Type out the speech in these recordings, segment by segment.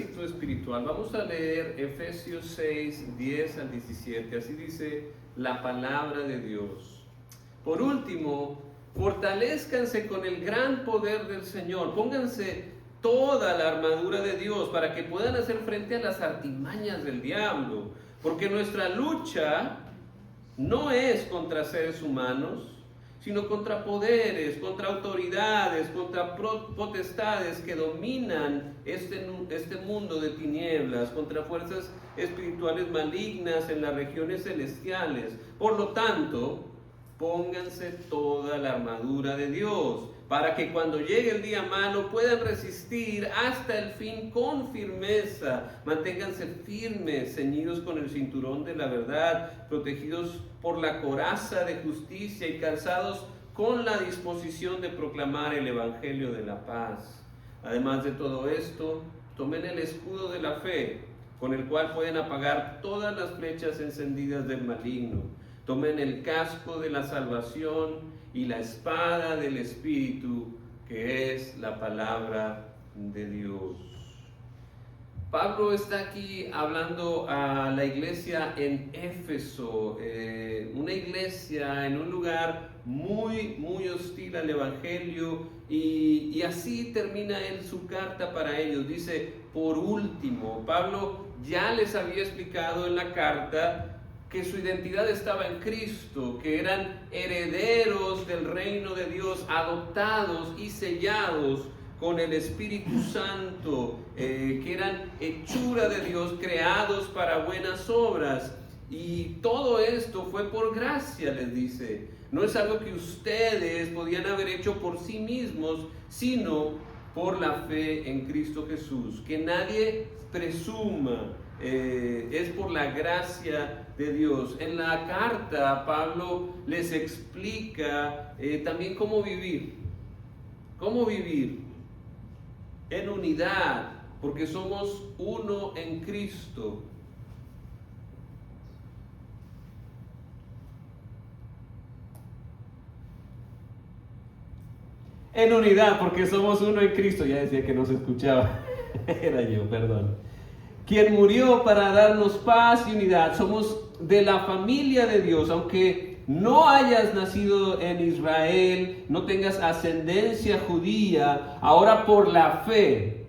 versículo espiritual. Vamos a leer Efesios 6, 10 al 17. Así dice la palabra de Dios. Por último, fortalézcanse con el gran poder del Señor. Pónganse toda la armadura de Dios para que puedan hacer frente a las artimañas del diablo. Porque nuestra lucha no es contra seres humanos, sino contra poderes, contra autoridades, contra potestades que dominan este mundo de tinieblas, contra fuerzas espirituales malignas en las regiones celestiales. Por lo tanto, pónganse toda la armadura de Dios, para que cuando llegue el día malo puedan resistir hasta el fin con firmeza. Manténganse firmes, ceñidos con el cinturón de la verdad, protegidos por la coraza de justicia y calzados con la disposición de proclamar el evangelio de la paz. Además de todo esto, tomen el escudo de la fe, con el cual pueden apagar todas las flechas encendidas del maligno. Tomen el casco de la salvación y la espada del Espíritu, que es la palabra de Dios. Pablo está aquí hablando a la iglesia en Éfeso, una iglesia en un lugar muy hostil al evangelio, y así termina él su carta para ellos. Dice, por último, Pablo ya les había explicado en la carta que su identidad estaba en Cristo, que eran herederos del reino de Dios, adoptados y sellados con el Espíritu Santo, que eran hechura de Dios, creados para buenas obras. Y todo esto fue por gracia, les dice. No es algo que ustedes podían haber hecho por sí mismos, sino por la fe en Cristo Jesús. Que nadie presuma. Es por la gracia de Dios. En la carta Pablo les explica también cómo vivir en unidad, porque somos uno en Cristo. En unidad, porque somos uno en Cristo. Ya decía que no se escuchaba. Era yo, perdón. Quien murió para darnos paz y unidad. Somos de la familia de Dios, aunque no hayas nacido en Israel, no tengas ascendencia judía. Ahora por la fe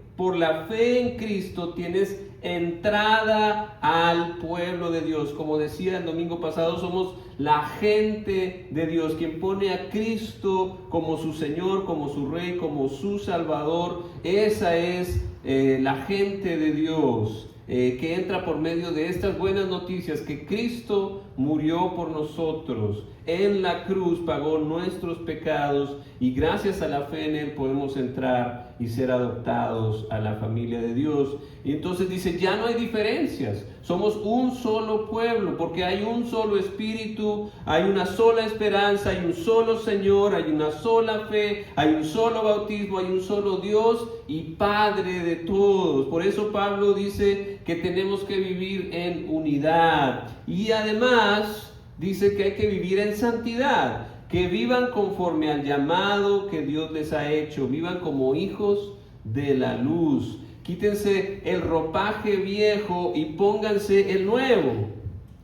en Cristo tienes entrada al pueblo de Dios. Como decía el domingo pasado, somos la gente de Dios, quien pone a Cristo como su Señor, como su Rey, como su Salvador. Esa es la gente de Dios, que entra por medio de estas buenas noticias, que Cristo murió por nosotros, en la cruz pagó nuestros pecados, y gracias a la fe en Él podemos entrar y ser adoptados a la familia de Dios. Y entonces dice, ya no hay diferencias, somos un solo pueblo, porque hay un solo Espíritu, hay una sola esperanza, hay un solo Señor, hay una sola fe, hay un solo bautismo, hay un solo Dios y Padre de todos. Por eso Pablo dice que tenemos que vivir en unidad, y además dice que hay que vivir en santidad, que vivan conforme al llamado que Dios les ha hecho, vivan como hijos de la luz. Quítense el ropaje viejo y pónganse el nuevo,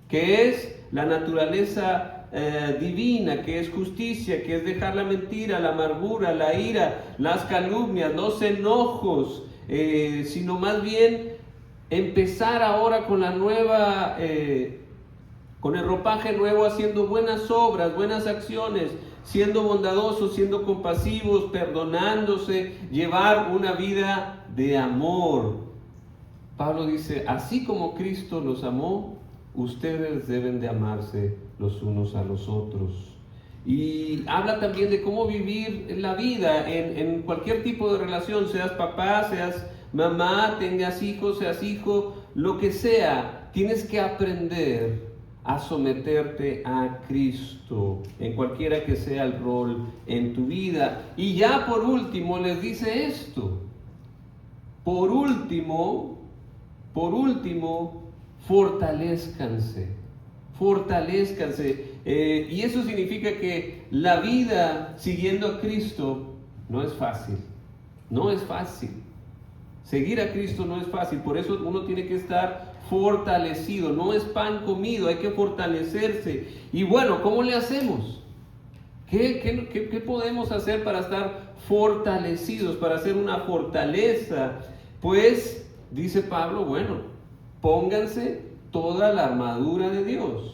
que es la naturaleza divina, que es justicia, que es dejar la mentira, la amargura, la ira, las calumnias, los enojos, sino más bien empezar ahora con la nueva, con el ropaje nuevo, haciendo buenas obras, buenas acciones, siendo bondadosos, siendo compasivos, perdonándose, llevar una vida de amor. Pablo dice, así como Cristo los amó, ustedes deben de amarse los unos a los otros. Y habla también de cómo vivir la vida en cualquier tipo de relación, seas papá, seas mamá, tengas hijos, seas hijo, lo que sea, tienes que aprender a someterte a Cristo, en cualquiera que sea el rol en tu vida. Y ya por último les dice esto, por último, fortalézcanse. Y eso significa que la vida siguiendo a Cristo no es fácil. Seguir a Cristo no es fácil, por eso uno tiene que estar fortalecido, no es pan comido, hay que fortalecerse. Y bueno, ¿cómo le hacemos? ¿Qué podemos hacer para estar fortalecidos, para hacer una fortaleza? Pues, dice Pablo, bueno, pónganse toda la armadura de Dios.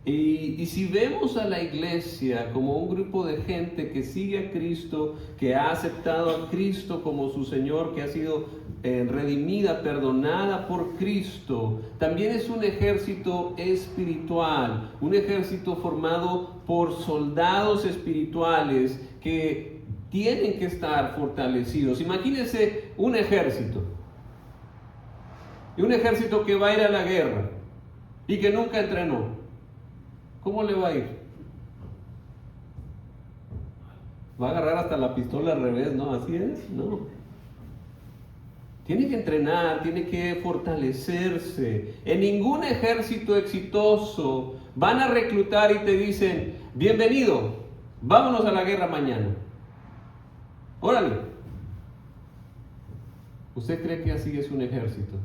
Y si vemos a la iglesia como un grupo de gente que sigue a Cristo, que ha aceptado a Cristo como su Señor, que ha sido redimida, perdonada por Cristo, también es un ejército espiritual, un ejército formado por soldados espirituales que tienen que estar fortalecidos. Imagínense un ejército que va a ir a la guerra y que nunca entrenó. ¿Cómo le va a ir? Va a agarrar hasta la pistola al revés, ¿no? Así es, no. Tiene que entrenar, tiene que fortalecerse. En ningún ejército exitoso van a reclutar y te dicen, bienvenido, vámonos a la guerra mañana. Órale. ¿Usted cree que así es un ejército?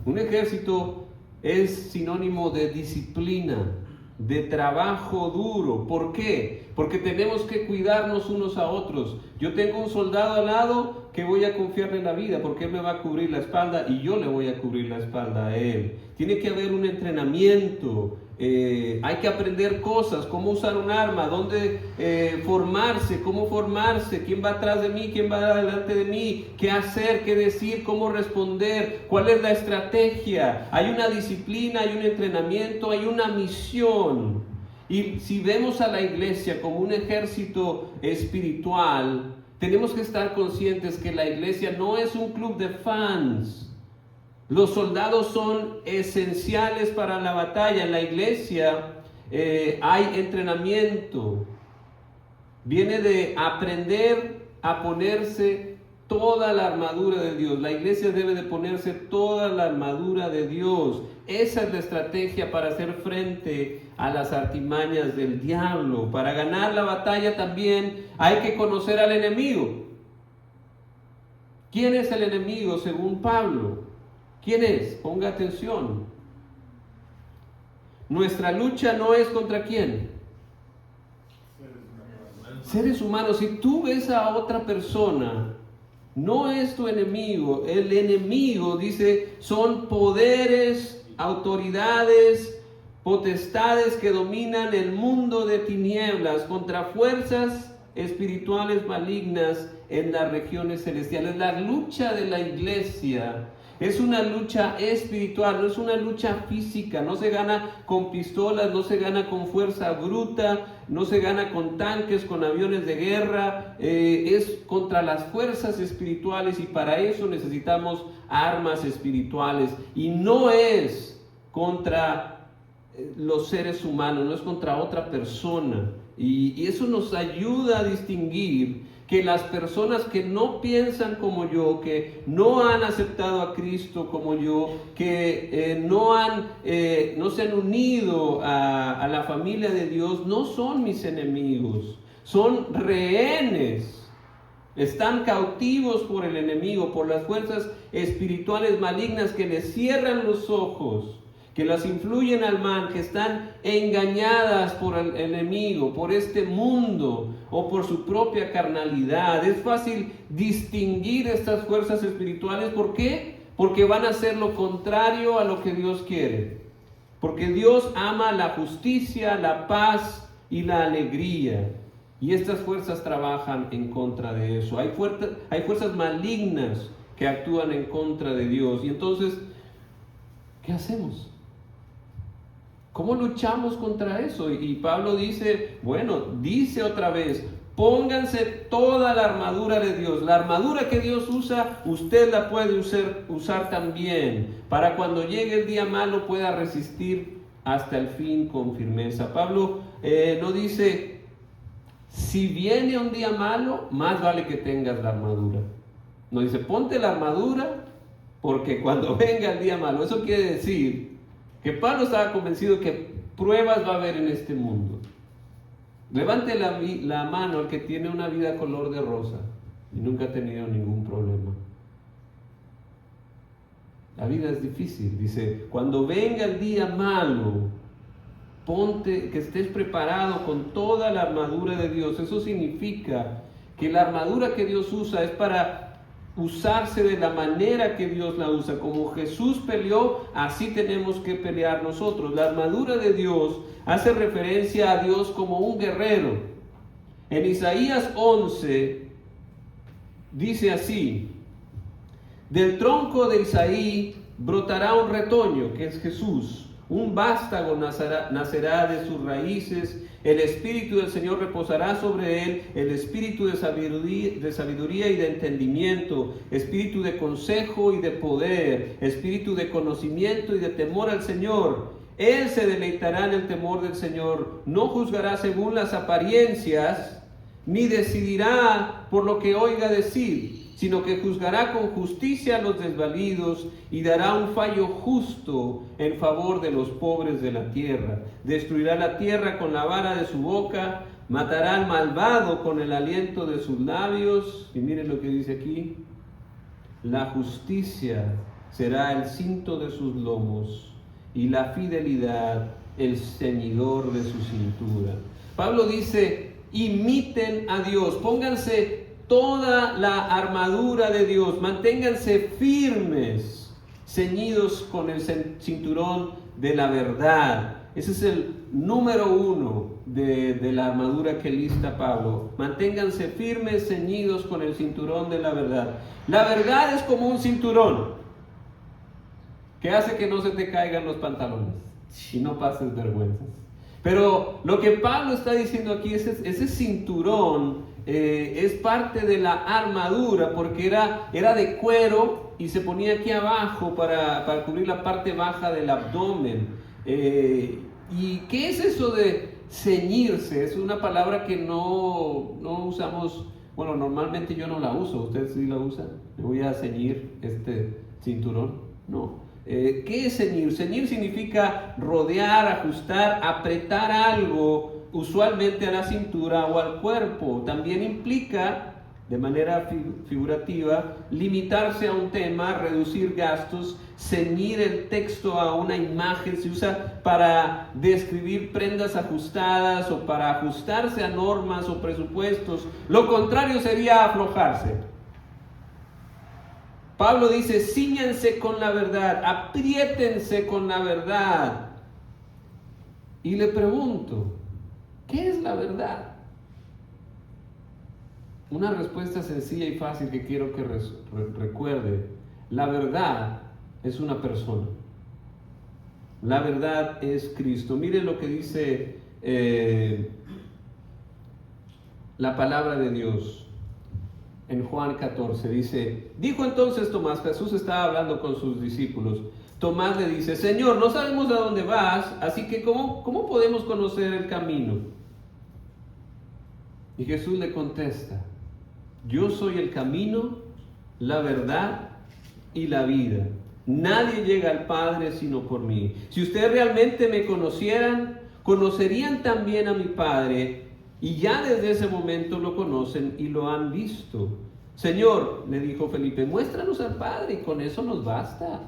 Un ejército es sinónimo de disciplina, de trabajo duro. ¿Por qué? Porque tenemos que cuidarnos unos a otros. Yo tengo un soldado al lado que voy a confiarle la vida porque él me va a cubrir la espalda y yo le voy a cubrir la espalda a él. Tiene que haber un entrenamiento. Hay que aprender cosas, cómo usar un arma, dónde formarse, cómo formarse, quién va atrás de mí, quién va delante de mí, qué hacer, qué decir, cómo responder, cuál es la estrategia. Hay una disciplina, hay un entrenamiento, hay una misión. Y si vemos a la iglesia como un ejército espiritual, tenemos que estar conscientes que la iglesia no es un club de fans. Los soldados son esenciales para la batalla. En la iglesia hay entrenamiento. Viene de aprender a ponerse toda la armadura de Dios. La iglesia debe de ponerse toda la armadura de Dios. Esa es la estrategia para hacer frente a las artimañas del diablo. Para ganar la batalla también hay que conocer al enemigo. ¿Quién es el enemigo según Pablo? ¿Quién es? Ponga atención. Nuestra lucha no es contra quién. Seres humanos. Si tú ves a otra persona, no es tu enemigo. El enemigo, dice, son poderes, autoridades, potestades que dominan el mundo de tinieblas contra fuerzas espirituales malignas en las regiones celestiales. La lucha de la iglesia es una lucha espiritual, no es una lucha física. No se gana con pistolas, no se gana con fuerza bruta, no se gana con tanques, con aviones de guerra. Es contra las fuerzas espirituales y para eso necesitamos armas espirituales. Y no es contra los seres humanos, no es contra otra persona. Y eso nos ayuda a distinguir que las personas que no piensan como yo, que no han aceptado a Cristo como yo, que no se han unido a la familia de Dios, no son mis enemigos, son rehenes. Están cautivos por el enemigo, por las fuerzas espirituales malignas que les cierran los ojos, que las influyen al mal, que están engañadas por el enemigo, por este mundo o por su propia carnalidad. Es fácil distinguir estas fuerzas espirituales. ¿Por qué? Porque van a hacer lo contrario a lo que Dios quiere. Porque Dios ama la justicia, la paz y la alegría. Y estas fuerzas trabajan en contra de eso. Hay fuerzas malignas que actúan en contra de Dios. Y entonces, ¿qué hacemos? ¿Cómo luchamos contra eso? Y Pablo dice otra vez, pónganse toda la armadura de Dios. La armadura que Dios usa, usted la puede usar también, para cuando llegue el día malo pueda resistir hasta el fin con firmeza. Pablo no dice, si viene un día malo, más vale que tengas la armadura. No dice, ponte la armadura, porque cuando venga el día malo, eso quiere decir que Pablo estaba convencido que pruebas va a haber en este mundo. Levante la mano el que tiene una vida color de rosa y nunca ha tenido ningún problema. La vida es difícil. Dice, cuando venga el día malo, ponte, que estés preparado con toda la armadura de Dios. Eso significa que la armadura que Dios usa es para usarse de la manera que Dios la usa. Como Jesús peleó, así tenemos que pelear nosotros. La armadura de Dios hace referencia a Dios como un guerrero. En Isaías 11 dice así: del tronco de Isaí brotará un retoño, que es Jesús. Un vástago nacerá de sus raíces. El Espíritu del Señor reposará sobre él, el Espíritu de sabiduría y de entendimiento, Espíritu de consejo y de poder, Espíritu de conocimiento y de temor al Señor. Él se deleitará en el temor del Señor, no juzgará según las apariencias, ni decidirá por lo que oiga decir, sino que juzgará con justicia a los desvalidos y dará un fallo justo en favor de los pobres de la tierra. Destruirá la tierra con la vara de su boca, matará al malvado con el aliento de sus labios. Y miren lo que dice aquí: la justicia será el cinto de sus lomos y la fidelidad el ceñidor de su cintura. Pablo dice, imiten a Dios, pónganse toda la armadura de Dios, manténganse firmes, ceñidos con el cinturón de la verdad. Ese es el número 1 de la armadura que lista Pablo. Manténganse firmes, ceñidos con el cinturón de la verdad. La verdad es como un cinturón que hace que no se te caigan los pantalones y no pases vergüenzas. Pero lo que Pablo está diciendo aquí es ese cinturón es parte de la armadura, porque era de cuero y se ponía aquí abajo para cubrir la parte baja del abdomen. ¿Y qué es eso de ceñirse? Es una palabra que no usamos. Bueno, normalmente yo no la uso. ¿Ustedes sí la usan? ¿Me voy a ceñir este cinturón? No. ¿Qué es ceñir? Ceñir significa rodear, ajustar, apretar algo, usualmente a la cintura o al cuerpo. También implica, de manera figurativa, limitarse a un tema, reducir gastos, ceñir el texto a una imagen. Se usa para describir prendas ajustadas o para ajustarse a normas o presupuestos. Lo contrario sería aflojarse. Pablo dice, cíñanse con la verdad, apriétense con la verdad. Y le pregunto, ¿qué es la verdad? Una respuesta sencilla y fácil que quiero que recuerde. La verdad es una persona. La verdad es Cristo. Mire lo que dice la palabra de Dios. En Juan 14 dice, dijo entonces Tomás, Jesús estaba hablando con sus discípulos. Tomás le dice, Señor, no sabemos a dónde vas, así que ¿cómo podemos conocer el camino? Y Jesús le contesta, yo soy el camino, la verdad y la vida. Nadie llega al Padre sino por mí. Si ustedes realmente me conocieran, conocerían también a mi Padre. Y ya desde ese momento lo conocen y lo han visto. Señor, le dijo Felipe, muéstranos al Padre y con eso nos basta.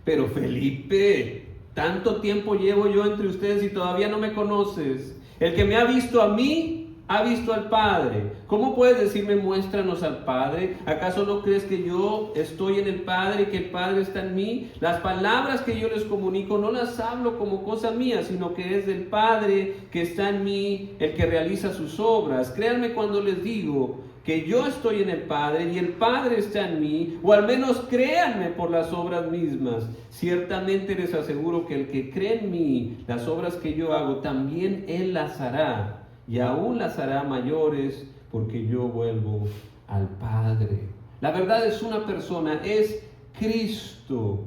Pero Felipe, tanto tiempo llevo yo entre ustedes y todavía no me conoces. El que me ha visto a mí, ha visto al Padre. ¿Cómo puedes decirme, muéstranos al Padre? ¿Acaso no crees que yo estoy en el Padre y que el Padre está en mí? Las palabras que yo les comunico no las hablo como cosa mía, sino que es del Padre que está en mí, el que realiza sus obras. Créanme cuando les digo que yo estoy en el Padre y el Padre está en mí, o al menos créanme por las obras mismas. Ciertamente les aseguro que el que cree en mí, las obras que yo hago, también Él las hará. Y aún las hará mayores, porque yo vuelvo al Padre. La verdad es una persona, es Cristo.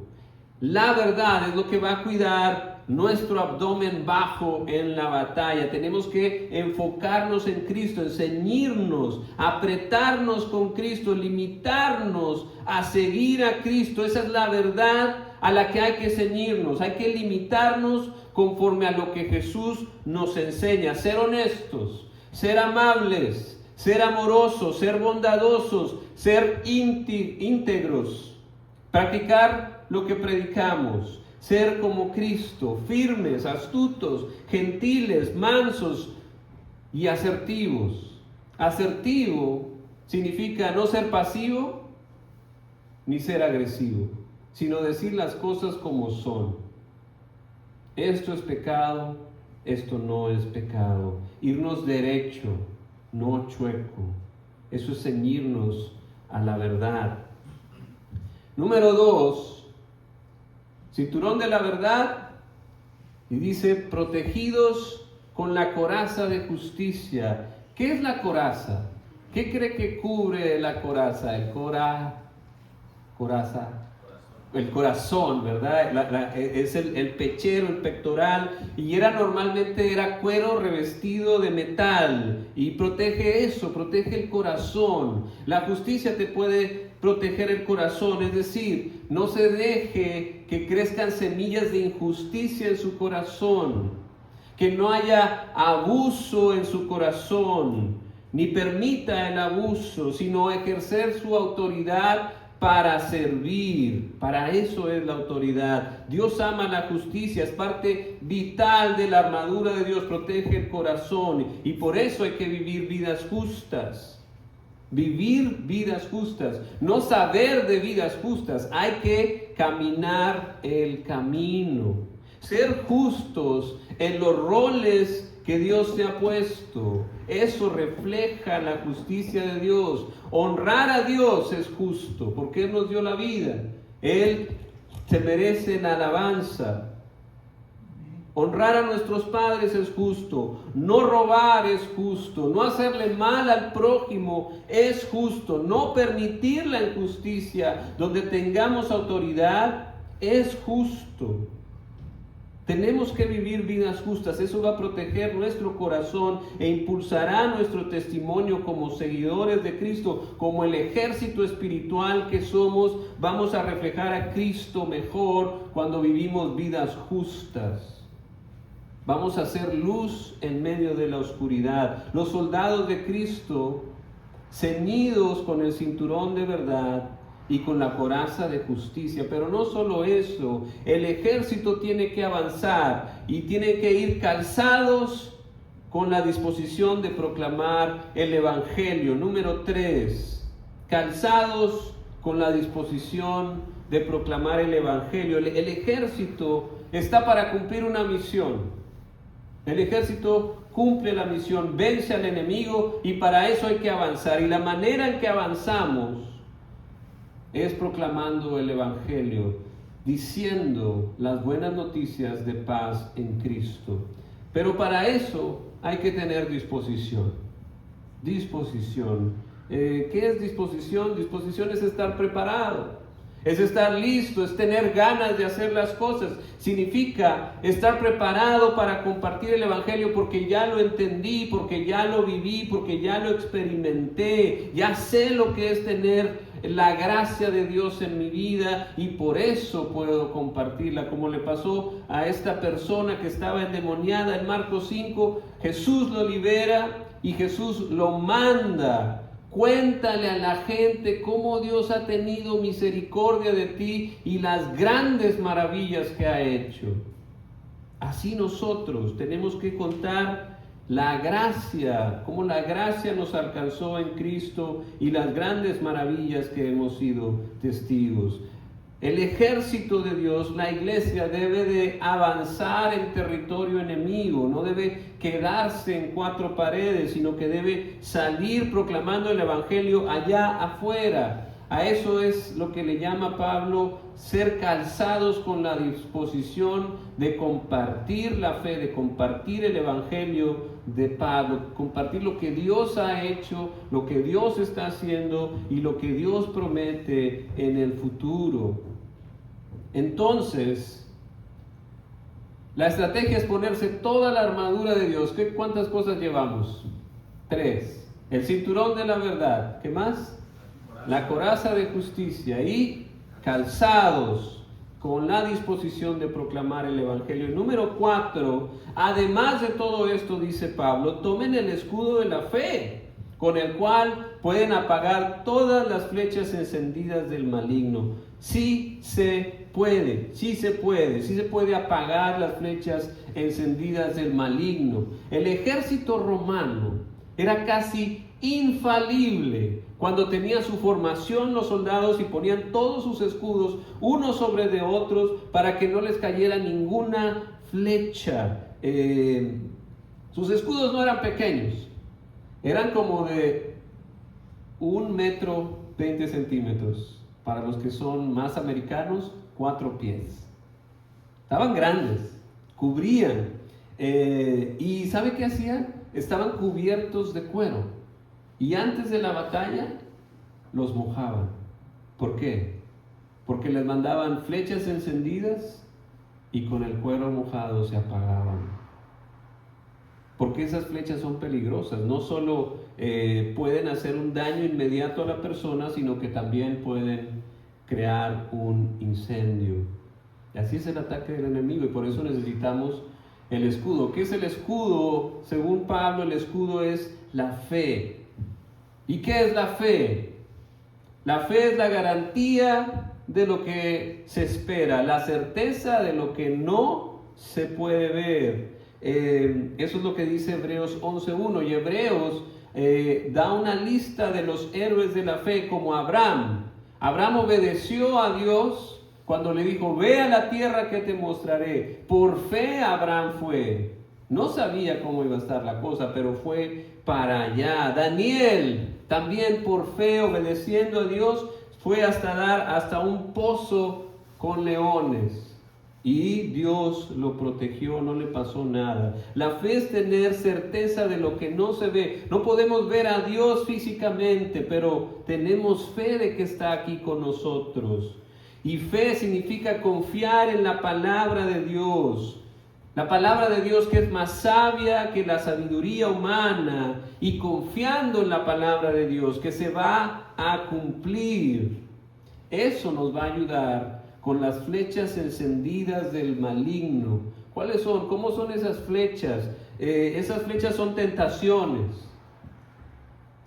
La verdad es lo que va a cuidar nuestro abdomen bajo en la batalla. Tenemos que enfocarnos en Cristo, en ceñirnos, apretarnos con Cristo, limitarnos a seguir a Cristo. Esa es la verdad a la que hay que ceñirnos. Hay que limitarnos conforme a lo que Jesús nos enseña. Ser honestos, ser amables, ser amorosos, ser bondadosos, ser íntegros. Practicar lo que predicamos. Ser como Cristo, firmes, astutos, gentiles, mansos y asertivos. Asertivo significa no ser pasivo ni ser agresivo, sino decir las cosas como son. Esto es pecado, esto no es pecado. Irnos derecho, no chueco. Eso es ceñirnos a la verdad. Número 2, cinturón de la verdad, y dice, protegidos con la coraza de justicia. ¿Qué es la coraza? ¿Qué cree que cubre la coraza? El corazón, ¿verdad? Es el pechero, el pectoral, y normalmente era cuero revestido de metal, y protege eso, protege el corazón. La justicia te puede proteger el corazón, es decir, no se deje que crezcan semillas de injusticia en su corazón, que no haya abuso en su corazón, ni permita el abuso, sino ejercer su autoridad para servir. Para eso es la autoridad. Dios ama la justicia, es parte vital de la armadura de Dios, protege el corazón, y por eso hay que vivir vidas justas. Vivir vidas justas, no saber de vidas justas, hay que caminar el camino, ser justos en los roles que Dios te ha puesto. Eso refleja la justicia de Dios. Honrar a Dios es justo, porque Él nos dio la vida. Él se merece la alabanza. Honrar a nuestros padres es justo, no robar es justo, no hacerle mal al prójimo es justo, no permitir la injusticia donde tengamos autoridad es justo. Tenemos que vivir vidas justas, eso va a proteger nuestro corazón e impulsará nuestro testimonio como seguidores de Cristo, como el ejército espiritual que somos. Vamos a reflejar a Cristo mejor cuando vivimos vidas justas. Vamos a hacer luz en medio de la oscuridad. Los soldados de Cristo, ceñidos con el cinturón de verdad y con la coraza de justicia. Pero no solo eso, el ejército tiene que avanzar y tiene que ir calzados con la disposición de proclamar el Evangelio. Número 3, calzados con la disposición de proclamar el Evangelio. El ejército está para cumplir una misión. El ejército cumple la misión, vence al enemigo, y para eso hay que avanzar. Y la manera en que avanzamos es proclamando el Evangelio, diciendo las buenas noticias de paz en Cristo. Pero para eso hay que tener disposición. Disposición. ¿Qué es disposición? Disposición es estar preparado. Es estar listo, es tener ganas de hacer las cosas. Significa estar preparado para compartir el Evangelio porque ya lo entendí, porque ya lo viví, porque ya lo experimenté. Ya sé lo que es tener la gracia de Dios en mi vida y por eso puedo compartirla. Como le pasó a esta persona que estaba endemoniada en Marcos 5, Jesús lo libera y Jesús lo manda. Cuéntale a la gente cómo Dios ha tenido misericordia de ti y las grandes maravillas que ha hecho. Así nosotros tenemos que contar la gracia, cómo la gracia nos alcanzó en Cristo y las grandes maravillas que hemos sido testigos. El ejército de Dios, la iglesia, debe de avanzar en territorio enemigo, no debe quedarse en cuatro paredes, sino que debe salir proclamando el Evangelio allá afuera. A eso es lo que le llama Pablo ser calzados con la disposición de compartir la fe, de compartir el Evangelio de Pablo, compartir lo que Dios ha hecho, lo que Dios está haciendo y lo que Dios promete en el futuro. Entonces, la estrategia es ponerse toda la armadura de Dios. ¿Cuántas cosas llevamos? 3. El cinturón de la verdad. ¿Qué más? La coraza de justicia y calzados con la disposición de proclamar el Evangelio. Y número 4, además de todo esto, dice Pablo, tomen el escudo de la fe, con el cual pueden apagar todas las flechas encendidas del maligno. Sí sé sí se puede apagar las flechas encendidas del maligno. El ejército romano era casi infalible. Cuando tenía su formación los soldados y ponían todos sus escudos unos sobre de otros para que no les cayera ninguna flecha. Sus escudos no eran pequeños, eran como de 1,20 m. Para los que son más americanos, 4 pies. Estaban grandes, cubrían. ¿Y sabe qué hacían? Estaban cubiertos de cuero. Y antes de la batalla, los mojaban. ¿Por qué? Porque les mandaban flechas encendidas y con el cuero mojado se apagaban. Porque esas flechas son peligrosas. No solo pueden hacer un daño inmediato a la persona, sino que también pueden crear un incendio. Y así es el ataque del enemigo, y por eso necesitamos el escudo. ¿Qué es el escudo? Según Pablo, el escudo es la fe. ¿Y qué es la fe? La fe es la garantía de lo que se espera, la certeza de lo que no se puede ver. Eso es lo que dice Hebreos 11:1. Y Hebreos da una lista de los héroes de la fe, como Abraham. Abraham obedeció a Dios cuando le dijo: ve a la tierra que te mostraré. Por fe Abraham fue. No sabía cómo iba a estar la cosa, pero fue para allá. Daniel también, por fe, obedeciendo a Dios, fue hasta un pozo con leones. Y Dios lo protegió, no le pasó nada. La fe es tener certeza de lo que no se ve. No podemos ver a Dios físicamente, pero tenemos fe de que está aquí con nosotros. Y fe significa confiar en la palabra de Dios. La palabra de Dios, que es más sabia que la sabiduría humana, y confiando en la palabra de Dios que se va a cumplir. Eso nos va a ayudar con las flechas encendidas del maligno. ¿Cuáles son? ¿Cómo son esas flechas? Esas flechas son tentaciones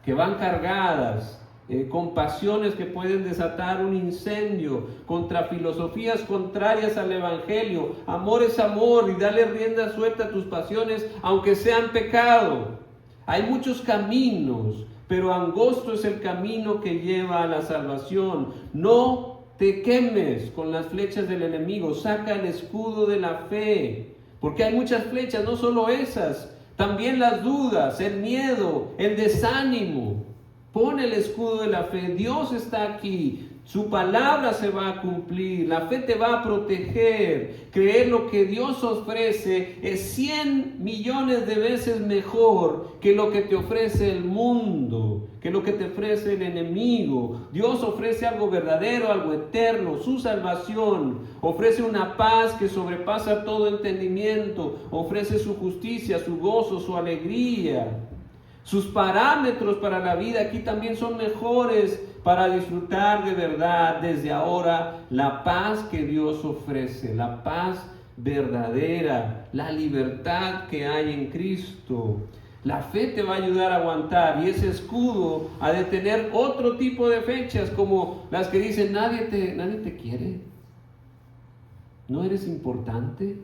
que van cargadas con pasiones que pueden desatar un incendio, contra filosofías contrarias al evangelio. Amor es amor, y dale rienda suelta a tus pasiones, aunque sean pecado. Hay muchos caminos, pero angosto es el camino que lleva a la salvación. No te quemes con las flechas del enemigo. Saca el escudo de la fe, porque hay muchas flechas, no solo esas, también las dudas, el miedo, el desánimo. Pon el escudo de la fe. Dios está aquí. Su palabra se va a cumplir. La fe te va a proteger. Creer lo que Dios ofrece es 100 millones de veces mejor que lo que te ofrece el mundo, que lo que te ofrece el enemigo. Dios ofrece algo verdadero, algo eterno, su salvación. Ofrece una paz que sobrepasa todo entendimiento. Ofrece su justicia, su gozo, su alegría. Sus parámetros para la vida aquí también son mejores para disfrutar de verdad desde ahora la paz que Dios ofrece, la paz verdadera, la libertad que hay en Cristo. La fe te va a ayudar a aguantar, y ese escudo ha de tener otro tipo de fechas, como las que dicen: nadie te quiere, no eres importante,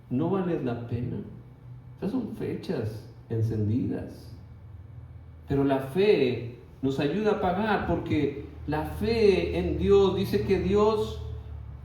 no vales la pena. Esas son fechas encendidas. Pero la fe nos ayuda a pagar, porque la fe en Dios dice que Dios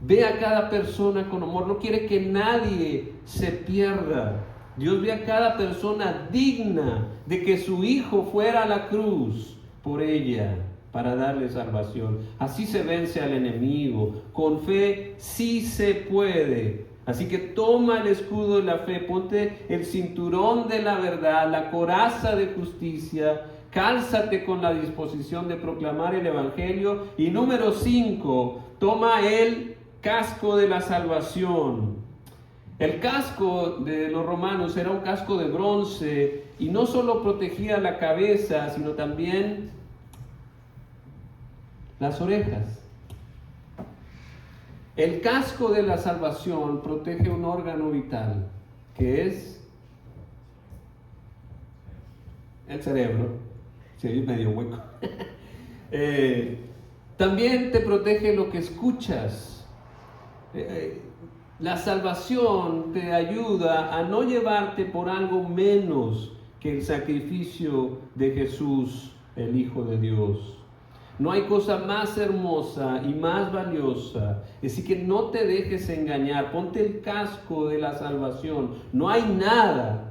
ve a cada persona con amor, no quiere que nadie se pierda. Dios ve a cada persona digna de que su Hijo fuera a la cruz por ella para darle salvación. Así se vence al enemigo. Con fe sí se puede. Así que toma el escudo de la fe, ponte el cinturón de la verdad, la coraza de justicia, cálzate con la disposición de proclamar el evangelio. Y número 5, toma el casco de la salvación. El casco de los romanos era un casco de bronce, y no solo protegía la cabeza, sino también las orejas. El casco de la salvación protege un órgano vital, que es el cerebro. Se oye medio hueco. También te protege lo que escuchas. La salvación te ayuda a no llevarte por algo menos que el sacrificio de Jesús, el Hijo de Dios. No hay cosa más hermosa y más valiosa. Así que no te dejes engañar. Ponte el casco de la salvación. No hay nada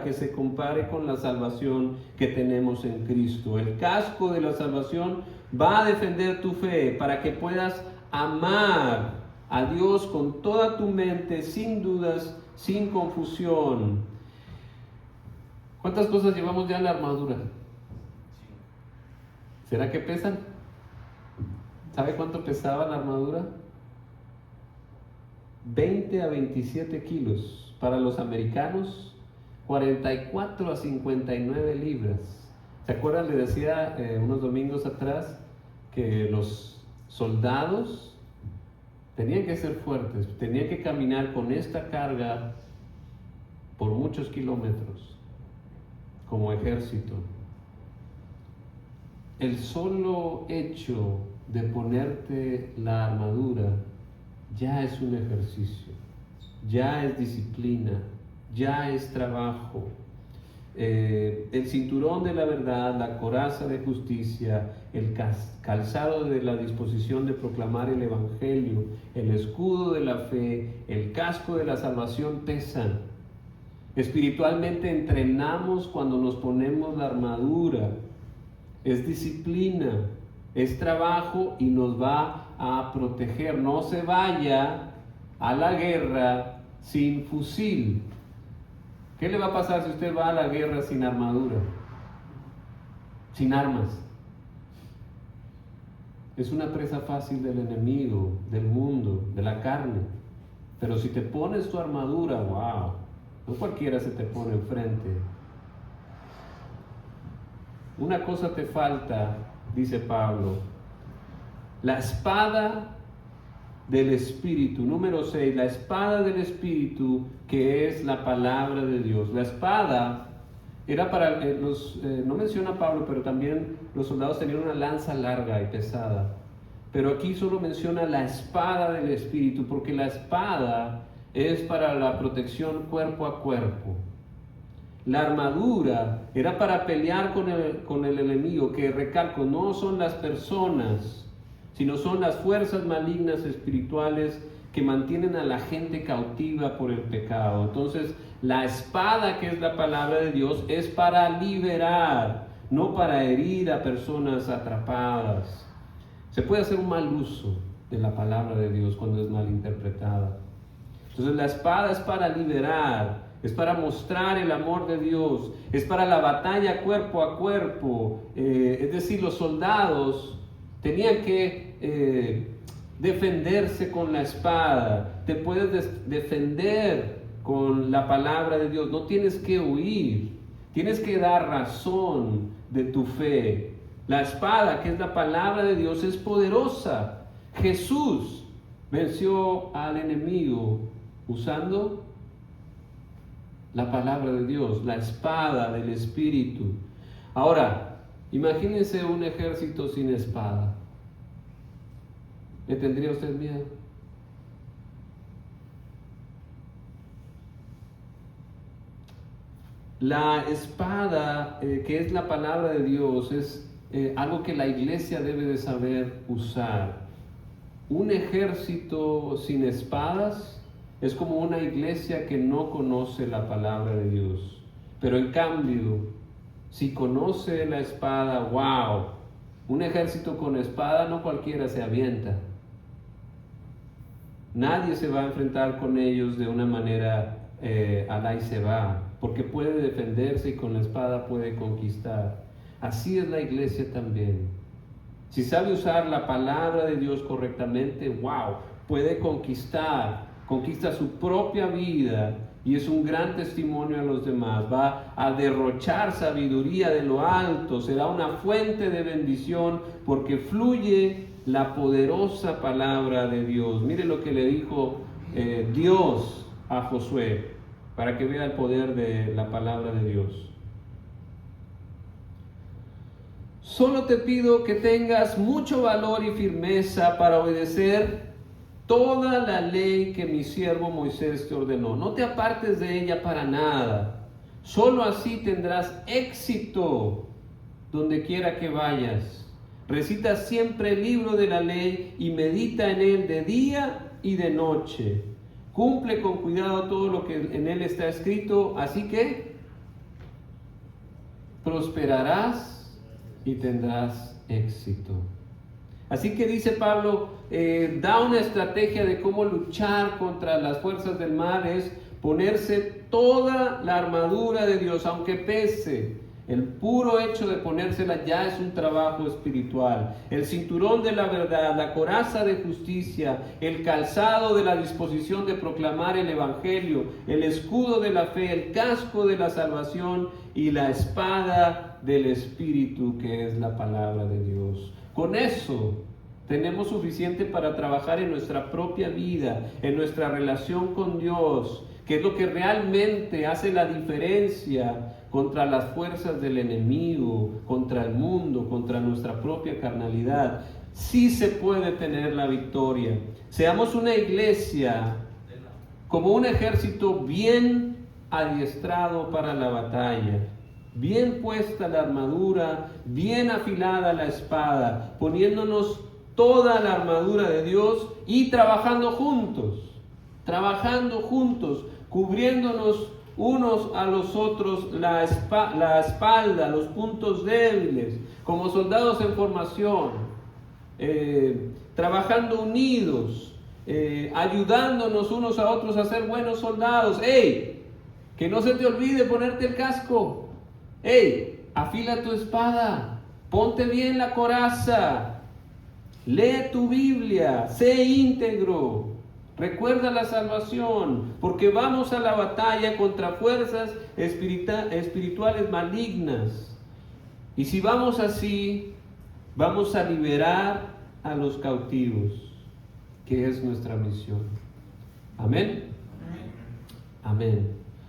que se compare con la salvación que tenemos en Cristo. El casco de la salvación va a defender tu fe para que puedas amar a Dios con toda tu mente, sin dudas, sin confusión. ¿Cuántas cosas llevamos ya en la armadura? ¿Será que pesan? ¿Sabe cuánto pesaba la armadura? 20 a 27 kilos. Para los americanos, 44 a 59 libras. ¿Se acuerdan? Le decía unos domingos atrás que los soldados tenían que ser fuertes, tenían que caminar con esta carga por muchos kilómetros como ejército. El solo hecho de ponerte la armadura ya es un ejercicio, ya es disciplina, ya es trabajo. El cinturón de la verdad, la coraza de justicia, el calzado de la disposición de proclamar el evangelio, el escudo de la fe, el casco de la salvación pesan. Espiritualmente entrenamos cuando nos ponemos la armadura. Es disciplina, es trabajo y nos va a proteger. No se vaya a la guerra sin fusil. ¿Qué le va a pasar si usted va a la guerra sin armadura? Sin armas. Es una presa fácil del enemigo, del mundo, de la carne. Pero si te pones tu armadura, wow, no cualquiera se te pone enfrente. Una cosa te falta, dice Pablo, la espada del Espíritu. Número 6, la espada del Espíritu, que es la palabra de Dios. La espada era para no menciona Pablo, pero también los soldados tenían una lanza larga y pesada. Pero aquí solo menciona la espada del Espíritu, porque la espada es para la protección cuerpo a cuerpo. La armadura era para pelear con el enemigo, que recalco, no son las personas, sino son las fuerzas malignas espirituales que mantienen a la gente cautiva por el pecado. Entonces, la espada, que es la palabra de Dios, es para liberar, no para herir a personas atrapadas. Se puede hacer un mal uso de la palabra de Dios cuando es mal interpretada. Entonces, la espada es para liberar, es para mostrar el amor de Dios, es para la batalla cuerpo a cuerpo. Es decir, los soldados tenían que defenderse con la espada. Te puedes defender con la palabra de Dios. No tienes que huir, tienes que dar razón de tu fe. La espada, que es la palabra de Dios, es poderosa. Jesús venció al enemigo usando la palabra de Dios, la espada del Espíritu. Ahora, imagínense un ejército sin espada. ¿Le tendría usted miedo? La espada, que es la palabra de Dios, es algo que la iglesia debe de saber usar. Un ejército sin espadas es como una iglesia que no conoce la palabra de Dios. Pero en cambio, si conoce la espada, wow, un ejército con espada no cualquiera se avienta. Nadie se va a enfrentar con ellos de una manera alá y se va, porque puede defenderse y con la espada puede conquistar. Así es la iglesia también. Si sabe usar la palabra de Dios correctamente, wow, puede conquista su propia vida y es un gran testimonio a los demás. Va a derrochar sabiduría de lo alto, será una fuente de bendición porque fluye la poderosa palabra de Dios. Mire lo que le dijo Dios a Josué, para que vea el poder de la palabra de Dios. Solo te pido que tengas mucho valor y firmeza para obedecer toda la ley que mi siervo Moisés te ordenó. No te apartes de ella para nada. Solo así tendrás éxito donde quiera que vayas. Recita siempre el libro de la ley y medita en él de día y de noche. Cumple con cuidado todo lo que en él está escrito, así que prosperarás y tendrás éxito. Así que dice Pablo, da una estrategia de cómo luchar contra las fuerzas del mal, es ponerse toda la armadura de Dios, aunque pese. El puro hecho de ponérsela ya es un trabajo espiritual. El cinturón de la verdad, la coraza de justicia, el calzado de la disposición de proclamar el evangelio, el escudo de la fe, el casco de la salvación y la espada del Espíritu, que es la palabra de Dios. Con eso tenemos suficiente para trabajar en nuestra propia vida, en nuestra relación con Dios, que es lo que realmente hace la diferencia contra las fuerzas del enemigo, contra el mundo, contra nuestra propia carnalidad. Sí se puede tener la victoria. Seamos una iglesia como un ejército bien adiestrado para la batalla, bien puesta la armadura, bien afilada la espada, poniéndonos toda la armadura de Dios y trabajando juntos, cubriéndonos unos a los otros la espalda, los puntos débiles, como soldados en formación, trabajando unidos, ayudándonos unos a otros a ser buenos soldados. ¡Ey! Que no se te olvide ponerte el casco. ¡Ey! Afila tu espada, ponte bien la coraza, lee tu Biblia, sé íntegro. Recuerda la salvación, porque vamos a la batalla contra fuerzas espirituales malignas. Y si vamos así, vamos a liberar a los cautivos, que es nuestra misión. Amén. Amén.